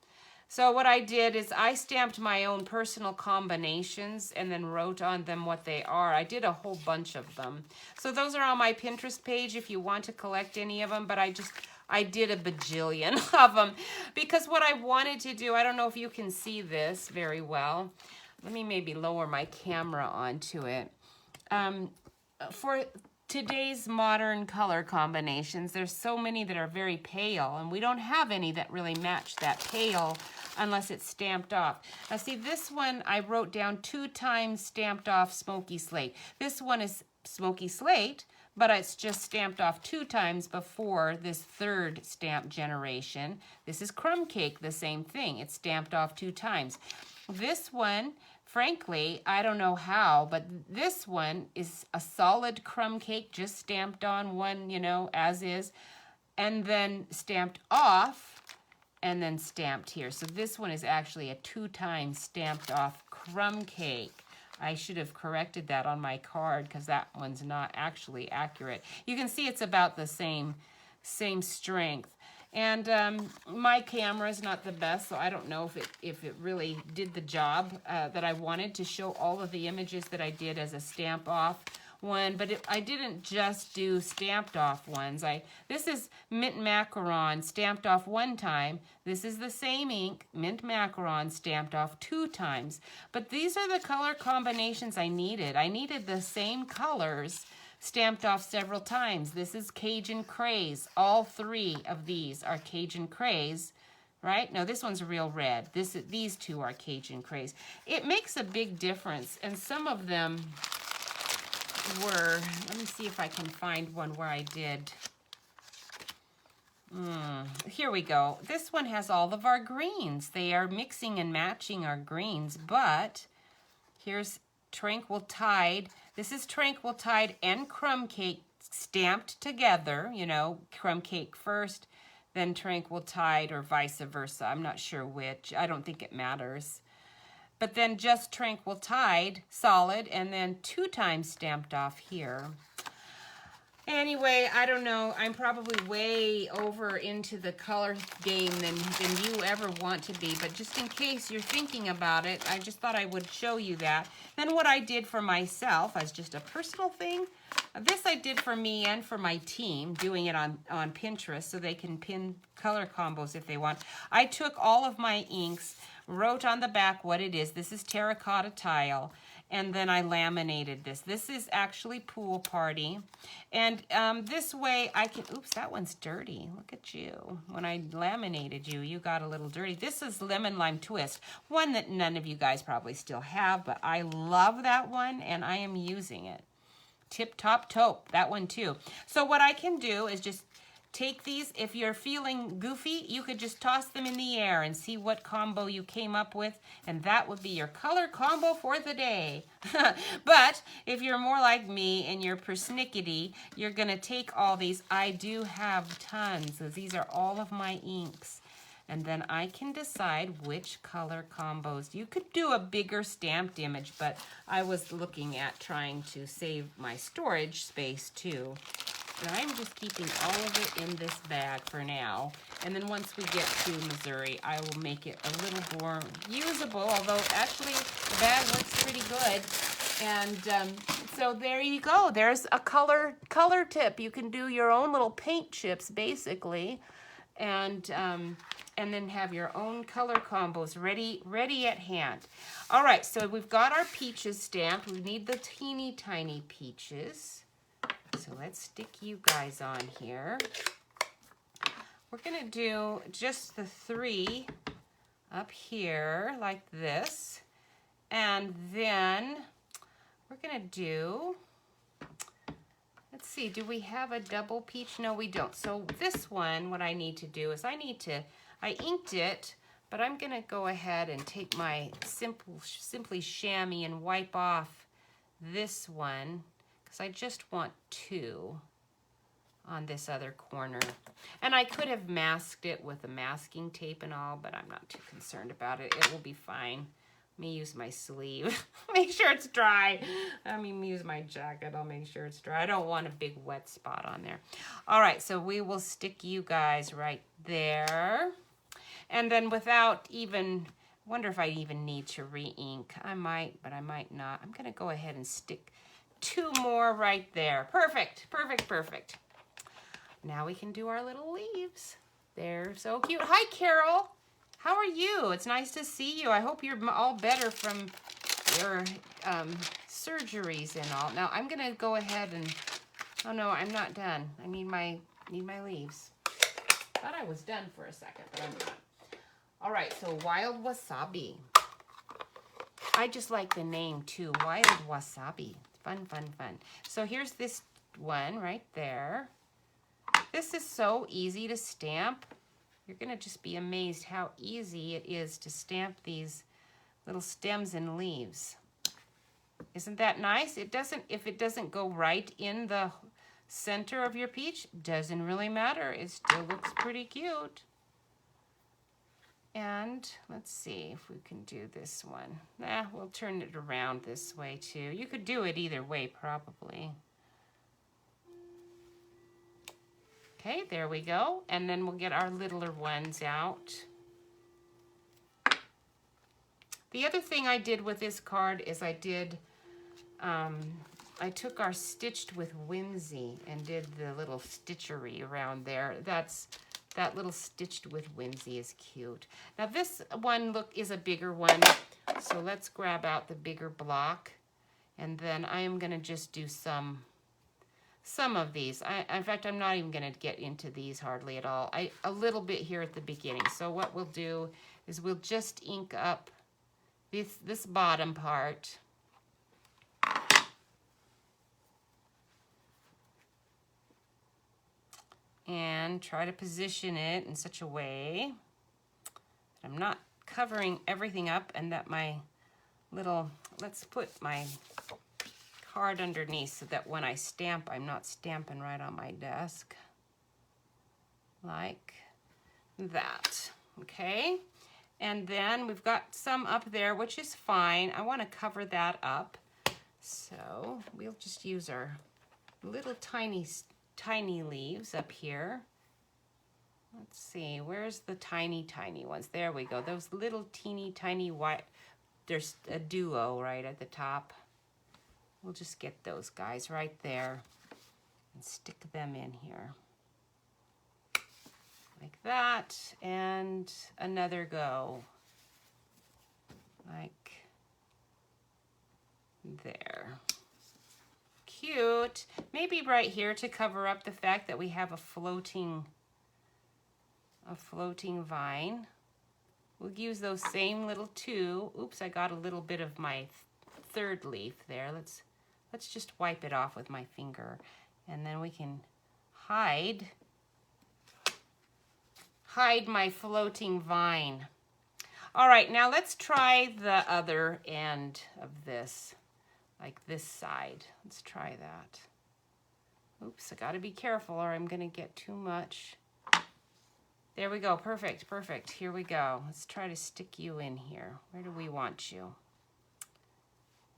So what I did is I stamped my own personal combinations and then wrote on them what they are. I did a whole bunch of them. So those are on my Pinterest page if you want to collect any of them, but I did a bajillion of them because what I wanted to do, I don't know if you can see this very well. Let me maybe lower my camera onto it. For today's modern color combinations, there's so many that are very pale, and we don't have any that really match that pale unless it's stamped off. Now see, this one I wrote down 2 times stamped off Smoky Slate. This one is Smoky Slate, but it's just stamped off 2 times before this 3rd stamp generation. This is Crumb Cake, the same thing. It's stamped off 2 times. This one, frankly, I don't know how, but this one is a solid Crumb Cake, just stamped on one, you know, as is, and then stamped off, and then stamped here. So this one is actually a 2 times stamped off Crumb Cake. I should have corrected that on my card because that one's not actually accurate. You can see it's about the same strength. And my camera is not the best, so I don't know if it really did the job that I wanted to show all of the images that I did as a stamp off one. But I didn't just do stamped off ones. This is Mint Macaron stamped off 1 time. This is the same ink, Mint Macaron, stamped off 2 times. But these are the color combinations I needed. I needed the same colors stamped off several times. This is Cajun Craze. All 3 of these are Cajun Craze, right? No, this one's real red. These 2 are Cajun Craze. It makes a big difference, and some of them were, let me see if I can find one where I did. Here we go. This one has all of our greens. They are mixing and matching our greens, but here's Tranquil Tide. This is Tranquil Tide and Crumb Cake stamped together, you know, Crumb Cake first, then Tranquil Tide, or vice versa. I'm not sure which. I don't think it matters. But then just Tranquil Tide, solid, and then 2 times stamped off here. Anyway, I don't know. I'm probably way over into the color game than you ever want to be. But just in case you're thinking about it, I just thought I would show you that. Then what I did for myself as just a personal thing, this I did for me and for my team, doing it on Pinterest so they can pin color combos if they want. I took all of my inks, wrote on the back what it is. This is terracotta tile. And then I laminated this. This is actually Pool Party. And this way I can, oops, that one's dirty. Look at you. When I laminated you, you got a little dirty. This is Lemon Lime Twist, one that none of you guys probably still have, but I love that one and I am using it. Tip Top Taupe, that one too. So what I can do is just take these. If you're feeling goofy, you could just toss them in the air and see what combo you came up with, and that would be your color combo for the day. But if you're more like me and you're persnickety, you're gonna take all these. I do have tons, so these are all of my inks. And then I can decide which color combos. You could do a bigger stamped image, but I was looking at trying to save my storage space too. And I'm just keeping all of it in this bag for now. And then once we get to Missouri, I will make it a little more usable, although actually the bag looks pretty good. And so there you go. There's a color tip. You can do your own little paint chips, basically. And then have your own color combos ready at hand. All right, so we've got our peaches stamped. We need the teeny tiny peaches. So let's stick you guys on here. We're gonna do just the 3 up here like this. And then we're gonna do, let's see, do we have a double peach? No, we don't. So this one, what I need to do is I inked it, but I'm gonna go ahead and take my Simply Chamois and wipe off this one, because I just want 2 on this other corner. And I could have masked it with a masking tape and all, but I'm not too concerned about it. It will be fine. Let me use my sleeve. Make sure it's dry. Let me use my jacket. I'll make sure it's dry. I don't want a big wet spot on there. All right, so we will stick you guys right there. And then without even, wonder if I even need to re-ink. I might, but I might not. I'm gonna go ahead and stick 2 more right there. Perfect, perfect, perfect. Now we can do our little leaves. They're so cute. Hi, Carol. How are you? It's nice to see you. I hope you're all better from your surgeries and all. Now I'm gonna go ahead and, oh no, I'm not done. I need my leaves. Thought I was done for a second, but I'm not. All right, so Wild Wasabi. I just like the name too, Wild Wasabi. Fun, fun, fun. So here's this one right there. This is so easy to stamp. You're gonna just be amazed how easy it is to stamp these little stems and leaves. Isn't that nice? It doesn't, if it doesn't go right in the center of your peach, doesn't really matter. It still looks pretty cute. And let's see if we can do this one. We'll turn it around this way too. You could do it either way probably. Okay, there we go. And then we'll get our littler ones out. The other thing I did with this card is I took our Stitched with Whimsy and did the little stitchery around there. That little Stitched with Whimsy is cute. Now this one, look, is a bigger one. So let's grab out the bigger block. And then I am gonna just do some of these. In fact, I'm not even gonna get into these hardly at all. A little bit here at the beginning. So what we'll do is we'll just ink up this bottom part. And try to position it in such a way that I'm not covering everything up and that my little, let's put my card underneath so that when I stamp, I'm not stamping right on my desk. Like that, okay? And then we've got some up there, which is fine. I want to cover that up. So we'll just use our little tiny tiny leaves up here. Let's see, where's the tiny ones? There we go. Those little teeny tiny white, there's a duo right at the top. We'll just get those guys right there and stick them in here. Like that, and another go. Like there. Cute. Maybe right here to cover up the fact that we have a floating vine. We'll use those same little two. Oops, I got a little bit of my third leaf there. Let's just wipe it off with my finger, and then we can hide my floating vine. All right, now let's try the other end of this, like this side. Let's try that. Oops, I gotta be careful or I'm gonna get too much. There we go, perfect, perfect. Here we go. Let's try to stick you in here. Where do we want you?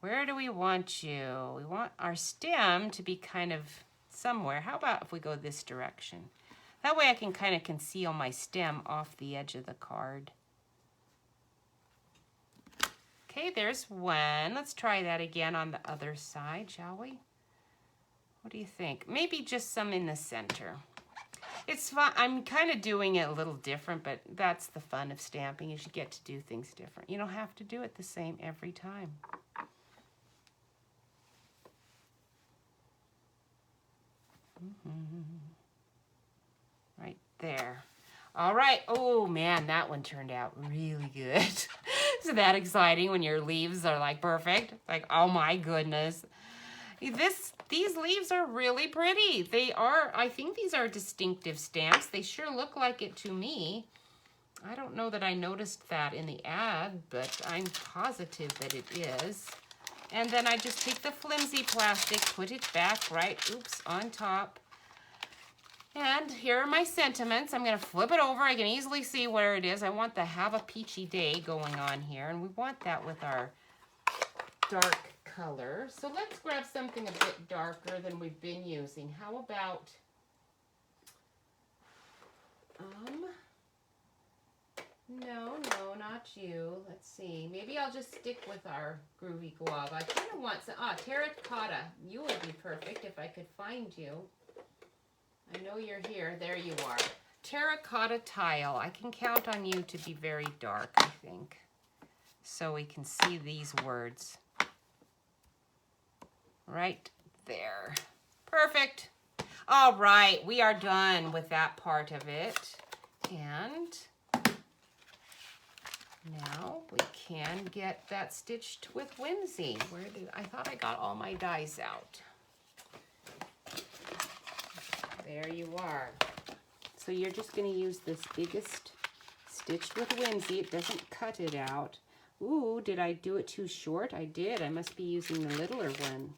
Where do we want you? We want our stem to be kind of somewhere. How about if we go this direction? That way I can kind of conceal my stem off the edge of the card. Okay, there's one. Let's try that again on the other side, shall we? What do you think? Maybe just some in the center. It's fun. I'm kind of doing it a little different, but that's the fun of stamping, is you get to do things different. You don't have to do it the same every time. Right there. All right. Oh man, that one turned out really good. Isn't that exciting when your leaves are like perfect? Like, oh my goodness. These leaves are really pretty. They are, I think these are distinctive stamps. They sure look like it to me. I don't know that I noticed that in the ad, but I'm positive that it is. And then I just take the flimsy plastic, put it back right, oops, on top. And here are my sentiments. I'm gonna flip it over. I can easily see where it is. I want the have a peachy day going on here, and we want that with our dark color. So let's grab something a bit darker than we've been using. How about, no, not you. Let's see. Maybe I'll just stick with our groovy guava. I kind of want some, terracotta. You would be perfect if I could find you. I know you're here. There you are. Terracotta tile. I can count on you to be very dark, I think, so we can see these words. Right there. Perfect. All right, we are done with that part of it. And now we can get that stitched with Whimsy. I thought I got all my dies out. There you are. So you're just going to use this biggest stitched with Whimsy. It doesn't cut it out. Ooh, did I do it too short? I did. I must be using the littler one.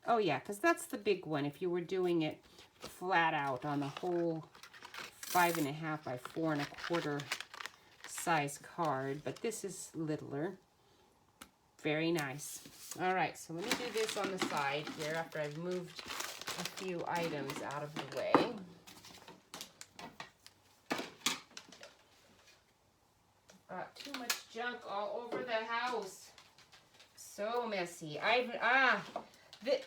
Oh yeah, because that's the big one. If you were doing it flat out on the whole 5.5 by 4 1/4 size card, but this is littler. Very nice. All right, so let me do this on the side here after I've moved a few items out of the way. Got too much junk all over the house. So messy.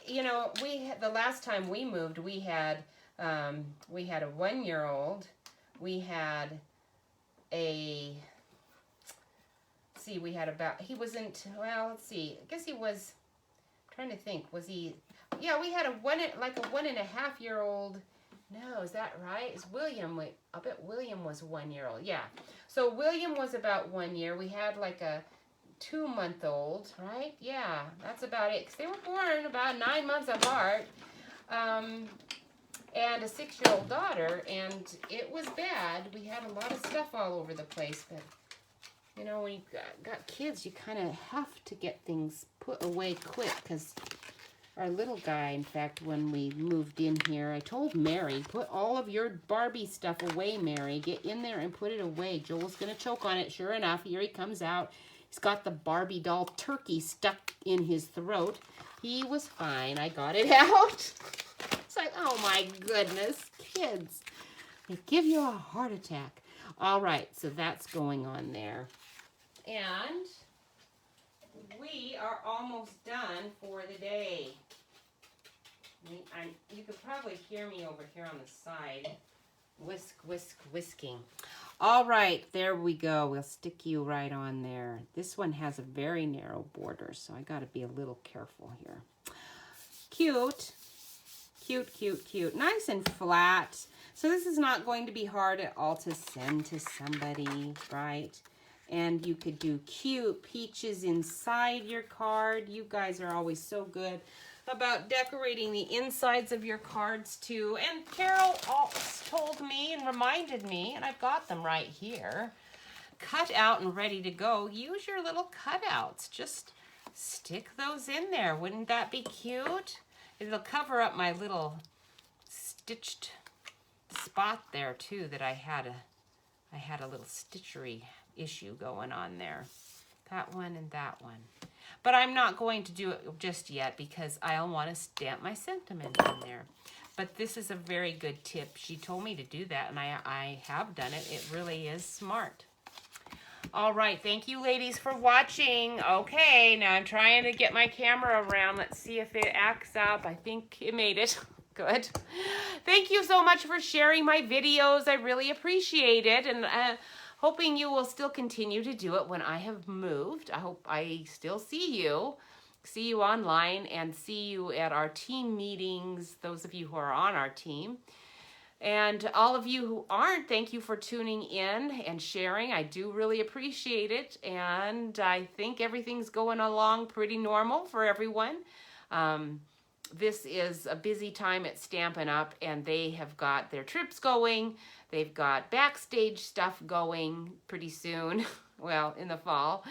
You know, the last time we moved, we had a 1-year-old. We had a, let's see, he wasn't, well, let's see, I guess he was, I'm trying to think, was he, yeah, we had a 1.5-year-old. No, is that right? Is William, wait, I bet William was 1-year-old. Yeah. So William was about 1 year. We had like a 2-month-old, right? Yeah, that's about it. Because they were born about 9 months apart. And a 6-year-old daughter, and it was bad. We had a lot of stuff all over the place, but you know, when you've got kids, you kind of have to get things put away quick, because our little guy, in fact, when we moved in here, I told Mary, put all of your Barbie stuff away, Mary. Get in there and put it away. Joel's going to choke on it. Sure enough, here he comes out. He's got the Barbie doll turkey stuck in his throat. He was fine. I got it out. It's like, oh my goodness, kids. They give you a heart attack. All right, so that's going on there. And we are almost done for the day. You could probably hear me over here on the side. Whisk, whisk, whisking. All right, there we go. We'll stick you right on there. This one has a very narrow border, so I got to be a little careful here. Cute. Cute, cute, cute. Nice and flat. So this is not going to be hard at all to send to somebody, right? And you could do cute peaches inside your card. You guys are always so good about decorating the insides of your cards too. And Carol told me and reminded me, and I've got them right here, cut out and ready to go. Use your little cutouts. Just stick those in there. Wouldn't that be cute? It'll cover up my little stitched spot there too that I had a little stitchery issue going on there. That one and that one. But I'm not going to do it just yet because I'll want to stamp my sentiment in there. But this is a very good tip. She told me to do that, and I have done it. It really is smart. All right, thank you ladies for watching. Okay, now I'm trying to get my camera around. Let's see if it acts up. I think it made it. Good. Thank you so much for sharing my videos. I really appreciate it, and hoping you will still continue to do it when I have moved. I hope I still see you online, and see you at our team meetings, those of you who are on our team. And all of you who aren't, thank you for tuning in and sharing. I do really appreciate it, and I think everything's going along pretty normal for everyone. This is a busy time at Stampin' Up, and they have got their trips going. They've got backstage stuff going pretty soon, well, in the fall.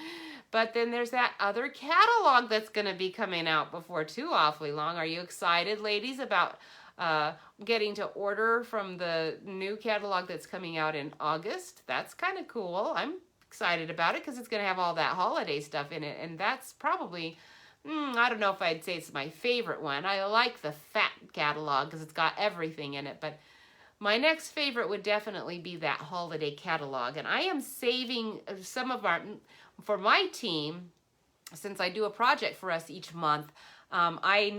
But then there's that other catalog that's going to be coming out before too awfully long. Are you excited, ladies, about getting to order from the new catalog that's coming out in August? That's kind of cool. I'm excited about it because it's going to have all that holiday stuff in it, and that's probably... I don't know if I'd say it's my favorite one. I like the fat catalog because it's got everything in it. But my next favorite would definitely be that holiday catalog. And I am saving some of for my team, since I do a project for us each month. I've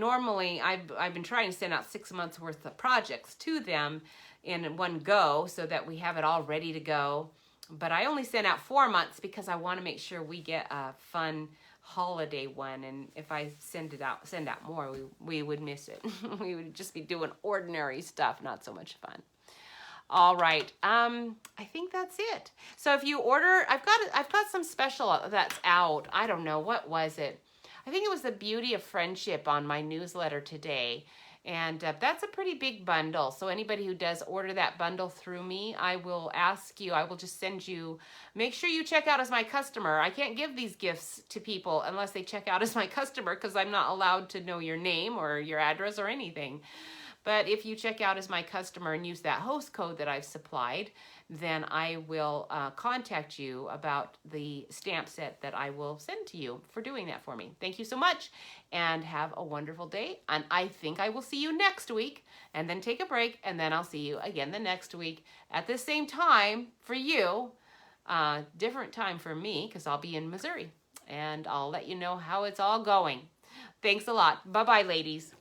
been trying to send out 6 months worth of projects to them in one go so that we have it all ready to go. But I only send out 4 months because I want to make sure we get a fun holiday one, and if I send out more, we would miss it. We would just be doing ordinary stuff, not so much fun. All right, I think that's it. So if you order, I've got some special that's out. I don't know, what was it? I think it was the Beauty of Friendship on my newsletter today. And that's a pretty big bundle. So anybody who does order that bundle through me, I will just send you, make sure you check out as my customer. I can't give these gifts to people unless they check out as my customer because I'm not allowed to know your name or your address or anything. But if you check out as my customer and use that host code that I've supplied, then I will contact you about the stamp set that I will send to you for doing that for me. Thank you so much, and have a wonderful day. And I think I will see you next week, and then take a break, and then I'll see you again the next week at the same time for you. Different time for me because I'll be in Missouri, and I'll let you know how it's all going. Thanks a lot. Bye-bye, ladies.